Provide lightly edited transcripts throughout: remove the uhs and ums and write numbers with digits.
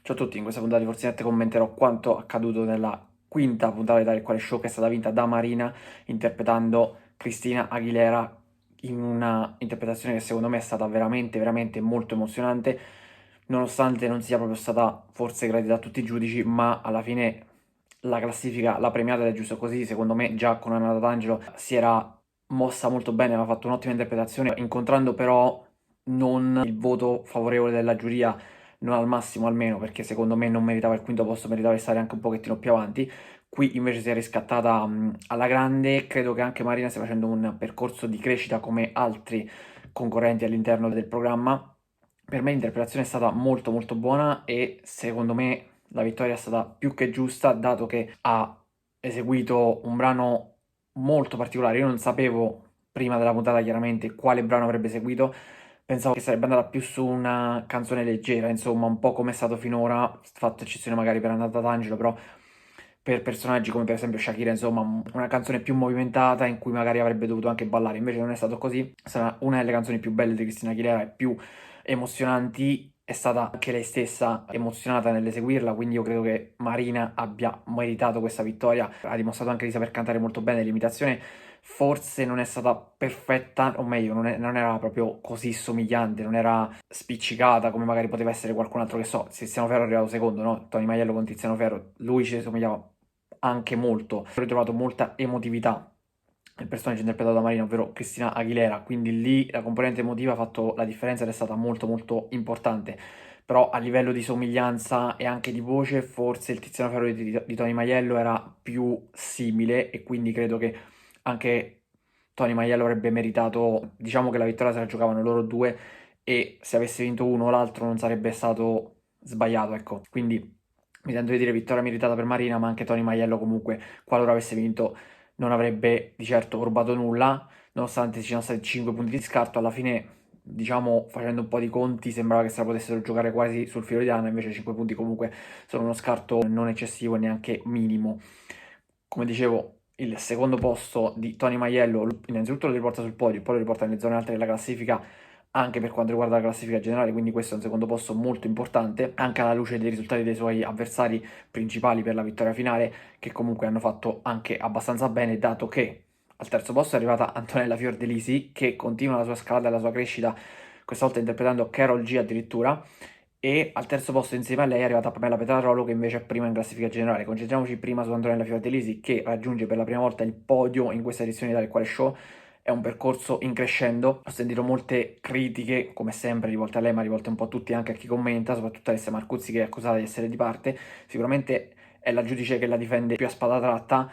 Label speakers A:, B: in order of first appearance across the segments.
A: Ciao a tutti, in questa puntata di Forzinette commenterò quanto accaduto nella quinta puntata di Tale Quale Show, che è stata vinta da Marina interpretando Cristina Aguilera in una interpretazione che secondo me è stata veramente, veramente molto emozionante, nonostante non sia proprio stata forse gradita da tutti i giudici, ma alla fine la classifica l'ha premiata ed è giusto così. Secondo me già con Anna D'Angelo si era mossa molto bene, aveva fatto un'ottima interpretazione, incontrando però non il voto favorevole della giuria, non al massimo almeno, perché secondo me non meritava il quinto posto, meritava di stare anche un pochettino più avanti. Qui invece si è riscattata alla grande. Credo che anche Marina stia facendo un percorso di crescita come altri concorrenti all'interno del programma. Per me l'interpretazione è stata molto molto buona e secondo me la vittoria è stata più che giusta, dato che ha eseguito un brano molto particolare. Io non sapevo prima della puntata chiaramente quale brano avrebbe eseguito. Pensavo che sarebbe andata più su una canzone leggera, insomma, un po' come è stato finora, fatto eccezione magari per Andata d'Angelo, però per personaggi come per esempio Shakira, insomma, una canzone più movimentata in cui magari avrebbe dovuto anche ballare, invece non è stato così. Sarà una delle canzoni più belle di Cristina Aguilera e più emozionanti. È stata anche lei stessa emozionata nell'eseguirla, quindi io credo che Marina abbia meritato questa vittoria. Ha dimostrato anche di saper cantare molto bene. L'imitazione forse non è stata perfetta, o meglio, non era proprio così somigliante, non era spiccicata come magari poteva essere qualcun altro, che so, Tiziano Ferro è arrivato secondo, no? Tony Maiello con Tiziano Ferro, lui ci somigliava anche molto. Ho ritrovato molta emotività nel personaggio interpretato da Marina, ovvero Cristina Aguilera, quindi lì la componente emotiva ha fatto la differenza ed è stata molto molto importante. Però a livello di somiglianza e anche di voce, forse il Tiziano Ferro di Tony Maiello era più simile e quindi credo che anche Tony Maiello avrebbe meritato, diciamo che la vittoria se la giocavano loro due e se avesse vinto uno o l'altro non sarebbe stato sbagliato, ecco. Quindi mi sento di dire vittoria meritata per Marina, ma anche Tony Maiello comunque, qualora avesse vinto, non avrebbe di certo rubato nulla, nonostante ci siano stati 5 punti di scarto. Alla fine, diciamo, facendo un po' di conti, sembrava che se la potessero giocare quasi sul filo di lana, invece 5 punti comunque sono uno scarto non eccessivo e neanche minimo. Come dicevo, il secondo posto di Tony Maiello innanzitutto lo riporta sul podio, poi lo riporta nelle zone alte della classifica anche per quanto riguarda la classifica generale, quindi questo è un secondo posto molto importante, anche alla luce dei risultati dei suoi avversari principali per la vittoria finale, che comunque hanno fatto anche abbastanza bene, dato che al terzo posto è arrivata Antonella Fiordelisi, che continua la sua scalata e la sua crescita, questa volta interpretando Carol G addirittura, e al terzo posto insieme a lei è arrivata Pamela Petrarolo, che invece è prima in classifica generale. Concentriamoci prima su Antonella Fiordelisi, che raggiunge per la prima volta il podio in questa edizione di Tale Quale Show. È un percorso in crescendo. Ho sentito molte critiche, come sempre, rivolte a lei, ma rivolte un po' a tutti, anche a chi commenta, soprattutto a Alessia Marcuzzi, che è accusata di essere di parte. Sicuramente è la giudice che la difende più a spada tratta,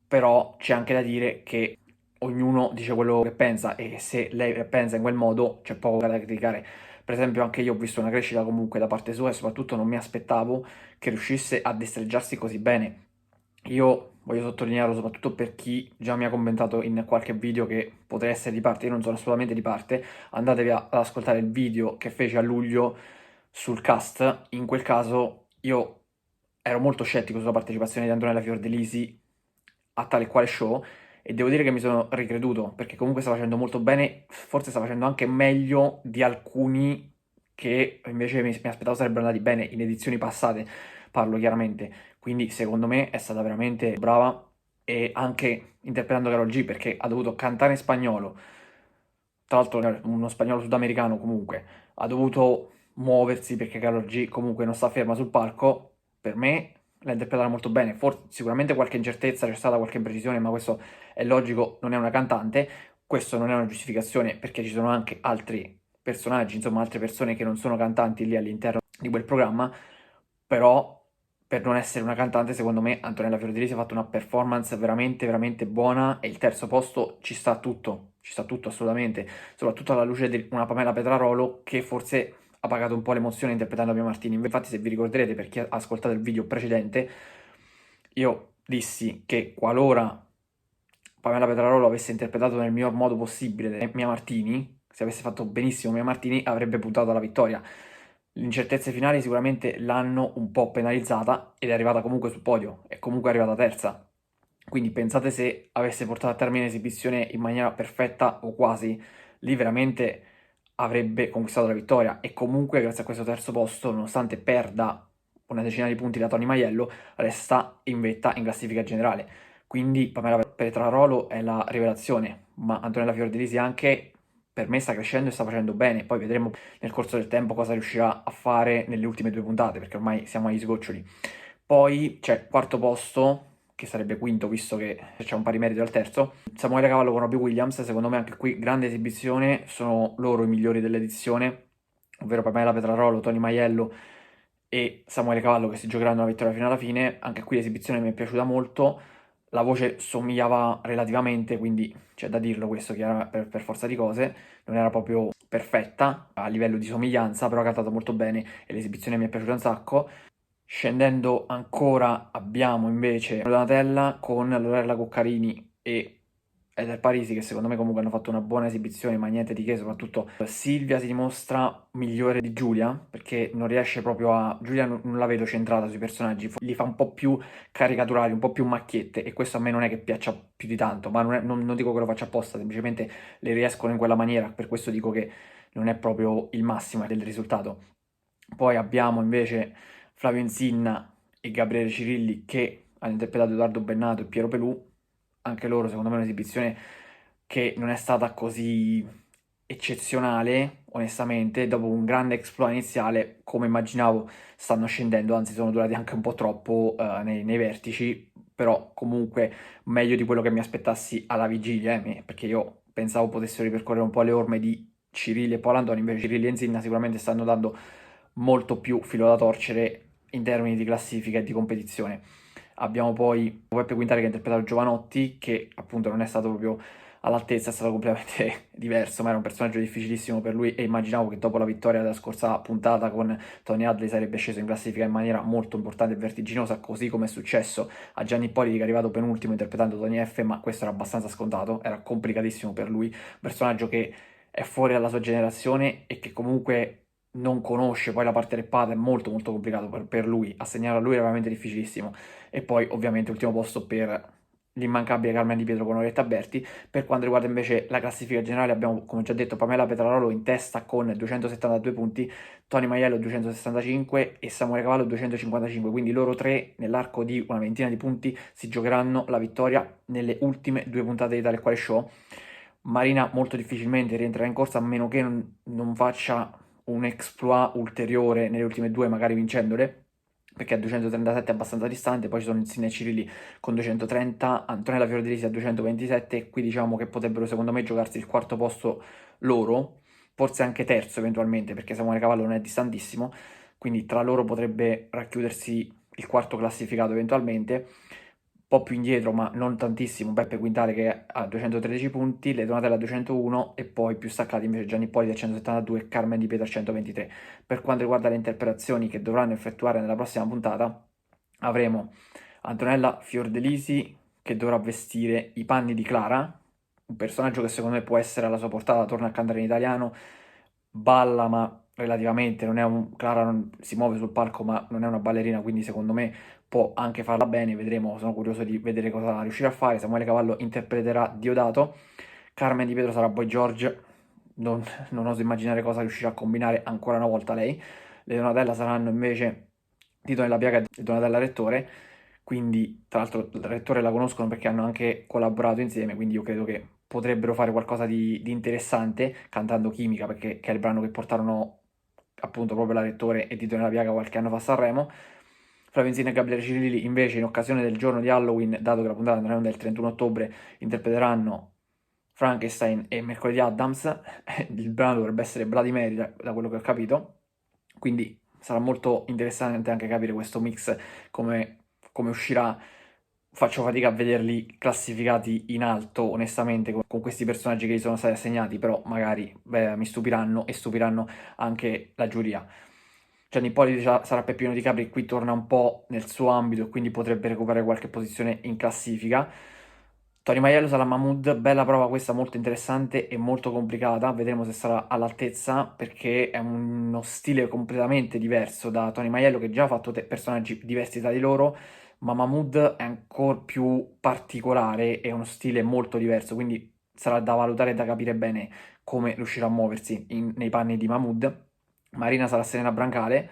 A: però c'è anche da dire che ognuno dice quello che pensa e se lei pensa in quel modo c'è poco da criticare. Per esempio anche io ho visto una crescita comunque da parte sua e soprattutto non mi aspettavo che riuscisse a destreggiarsi così bene. Io voglio sottolinearlo soprattutto per chi già mi ha commentato in qualche video che potrei essere di parte. Io non sono assolutamente di parte, andatevi ad ascoltare il video che feci a luglio sul cast. In quel caso io ero molto scettico sulla partecipazione di Antonella Fiordelisi a Tale e Quale Show e devo dire che mi sono ricreduto, perché comunque sta facendo molto bene, forse sta facendo anche meglio di alcuni che invece mi aspettavo sarebbero andati bene in edizioni passate, parlo chiaramente. Quindi secondo me è stata veramente brava e anche interpretando Karol G, perché ha dovuto cantare in spagnolo, tra l'altro uno spagnolo sudamericano comunque, ha dovuto muoversi perché Karol G comunque non sta ferma sul palco. Per me l'ha interpretata molto bene, sicuramente qualche incertezza, c'è stata qualche imprecisione, ma questo è logico, non è una cantante. Questo non è una giustificazione perché ci sono anche altri personaggi, insomma altre persone che non sono cantanti lì all'interno di quel programma, però per non essere una cantante secondo me Antonella Fiordelisi ha fatto una performance veramente veramente buona e il terzo posto ci sta tutto assolutamente, soprattutto alla luce di una Pamela Petrarolo che forse ha pagato un po' l'emozione interpretando Mia Martini. Infatti se vi ricorderete, per chi ha ascoltato il video precedente, io dissi che qualora Pamela Petrarolo avesse interpretato nel miglior modo possibile Mia Martini, se avesse fatto benissimo Mia Martini, avrebbe puntato alla vittoria. Le incertezze finali sicuramente l'hanno un po' penalizzata ed è arrivata comunque sul podio, è comunque arrivata terza. Quindi pensate se avesse portato a termine l'esibizione in maniera perfetta o quasi, lì veramente avrebbe conquistato la vittoria e comunque grazie a questo terzo posto, nonostante perda una decina di punti da Tony Maiello, resta in vetta in classifica generale. Quindi Pamela Petrarolo è la rivelazione, ma Antonella Fiordilisi anche per me sta crescendo e sta facendo bene. Poi vedremo nel corso del tempo cosa riuscirà a fare nelle ultime 2 puntate, perché ormai siamo agli sgoccioli. Poi c'è quarto posto, che sarebbe quinto visto che c'è un pari merito al terzo, Samuele Cavallo con Robbie Williams. Secondo me anche qui grande esibizione, sono loro i migliori dell'edizione, ovvero Pamela Petrarolo, Tony Maiello e Samuele Cavallo, che si giocheranno la vittoria fino alla fine. Anche qui l'esibizione mi è piaciuta molto, la voce somigliava relativamente, quindi c'è da dirlo questo, chiaro, per forza di cose, non era proprio perfetta a livello di somiglianza, però ha cantato molto bene e l'esibizione mi è piaciuta un sacco. Scendendo ancora abbiamo invece Donatella con Lorella Cuccarini e Eder Parisi, che secondo me comunque hanno fatto una buona esibizione, ma niente di che. Soprattutto Silvia si dimostra migliore di Giulia, perché non riesce proprio a... Giulia non la vedo centrata sui personaggi, li fa un po' più caricaturali, un po' più macchiette, e questo a me non è che piaccia più di tanto, ma non dico che lo faccia apposta, semplicemente le riescono in quella maniera, per questo dico che non è proprio il massimo del risultato. Poi abbiamo invece Flavio Insinna e Gabriele Cirilli che hanno interpretato Edoardo Bennato e Piero Pelù. Anche loro, secondo me, un'esibizione che non è stata così eccezionale, onestamente. Dopo un grande exploit iniziale, come immaginavo, stanno scendendo, anzi sono durati anche un po' troppo nei vertici, però comunque meglio di quello che mi aspettassi alla vigilia, perché io pensavo potessero ripercorrere un po' le orme di Cirilli e Paolo Antoni. Invece Cirilli e Insinna sicuramente stanno dando molto più filo da torcere in termini di classifica e di competizione. Abbiamo poi Beppe Quintale che ha interpretato Giovanotti, che appunto non è stato proprio all'altezza, è stato completamente diverso, ma era un personaggio difficilissimo per lui, e immaginavo che dopo la vittoria della scorsa puntata con Tony Hadley sarebbe sceso in classifica in maniera molto importante e vertiginosa, così come è successo a Gianni Ippoliti, che è arrivato penultimo interpretando Tony F, ma questo era abbastanza scontato, era complicatissimo per lui, un personaggio che è fuori dalla sua generazione e che comunque non conosce poi la parte rappata, è molto molto complicato per lui, assegnarlo a lui era veramente difficilissimo. E poi ovviamente ultimo posto per l'immancabile Carmen Di Pietro con Orietta Berti. Per quanto riguarda invece la classifica generale abbiamo, come già detto, Pamela Petrarolo in testa con 272 punti, Tony Maiello 265 e Samuele Cavallo 255, quindi loro tre nell'arco di una ventina di punti si giocheranno la vittoria nelle ultime 2 puntate di Tale e Quale Show. Marina molto difficilmente rientrerà in corsa, a meno che non faccia un exploit ulteriore nelle ultime 2, magari vincendole, perché a 237 è abbastanza distante. Poi ci sono Insigne e Cirilli con 230, Antonella Fiordilisi a 227, qui diciamo che potrebbero secondo me giocarsi il quarto posto loro, forse anche terzo eventualmente, perché Samuele Cavallo non è distantissimo, quindi tra loro potrebbe racchiudersi il quarto classificato eventualmente. Un po' più indietro, ma non tantissimo, Beppe Quintale che ha 213 punti, Le Donatella a 201 e poi più staccati invece Gianni Ippoliti a 172 e Carmen Di Pietro a 123. Per quanto riguarda le interpretazioni che dovranno effettuare nella prossima puntata, avremo Antonella Fiordelisi che dovrà vestire i panni di Clara, un personaggio che secondo me può essere alla sua portata, torna a cantare in italiano, balla ma relativamente, non è Clara si muove sul palco ma non è una ballerina, quindi secondo me può anche farla bene, vedremo, sono curioso di vedere cosa riuscirà a fare. Samuele Cavallo interpreterà Diodato, Carmen Di Pietro sarà Boy George, non, non oso immaginare cosa riuscirà a combinare ancora una volta lei. Le Donatella saranno invece Tito Nella Piaga e Donatella Rettore, quindi tra l'altro il Rettore la conoscono perché hanno anche collaborato insieme, quindi io credo che potrebbero fare qualcosa di interessante cantando Chimica, perché che è il brano che portarono appunto proprio la Rettore e Tito Nella Piaga qualche anno fa a Sanremo. Flavenzina e Gabriele Cirilli invece in occasione del giorno di Halloween, dato che la puntata andrà del 31 ottobre, interpreteranno Frankenstein e Mercoledì Addams. Il brano dovrebbe essere Bloody Mary da quello che ho capito, quindi sarà molto interessante anche capire questo mix come uscirà. Faccio fatica a vederli classificati in alto, onestamente, con questi personaggi che gli sono stati assegnati, però magari mi stupiranno e stupiranno anche la giuria. Gianni Ippoliti sarà Peppino Di Capri, qui torna un po' nel suo ambito e quindi potrebbe recuperare qualche posizione in classifica. Tony Maiello sarà Mahmood, bella prova questa, molto interessante e molto complicata, vedremo se sarà all'altezza perché è uno stile completamente diverso da Tony Maiello che già ha fatto personaggi diversi tra di loro, ma Mahmood è ancora più particolare, è uno stile molto diverso, quindi sarà da valutare e da capire bene come riuscirà a muoversi nei panni di Mahmood. Marina sarà Serena Brancale,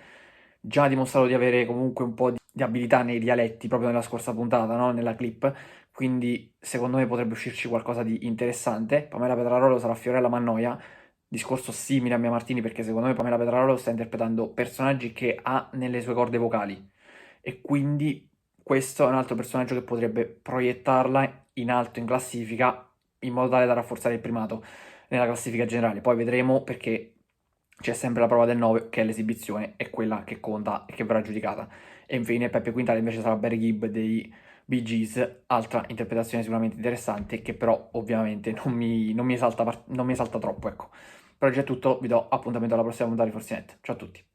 A: già dimostrato di avere comunque un po' di abilità nei dialetti proprio nella scorsa puntata, no? Nella clip, quindi secondo me potrebbe uscirci qualcosa di interessante. Pamela Petrarolo sarà Fiorella Mannoia, discorso simile a Mia Martini perché secondo me Pamela Petrarolo sta interpretando personaggi che ha nelle sue corde vocali e quindi questo è un altro personaggio che potrebbe proiettarla in alto in classifica in modo tale da rafforzare il primato nella classifica generale. Poi vedremo perché c'è sempre la prova del 9 che è l'esibizione, è quella che conta e che verrà giudicata. E infine Peppe Quintale invece sarà Barry Gibb dei Bee Gees, altra interpretazione sicuramente interessante che però ovviamente non mi esalta troppo, ecco. Per oggi è tutto, vi do appuntamento alla prossima puntata di Forzinet. Ciao a tutti.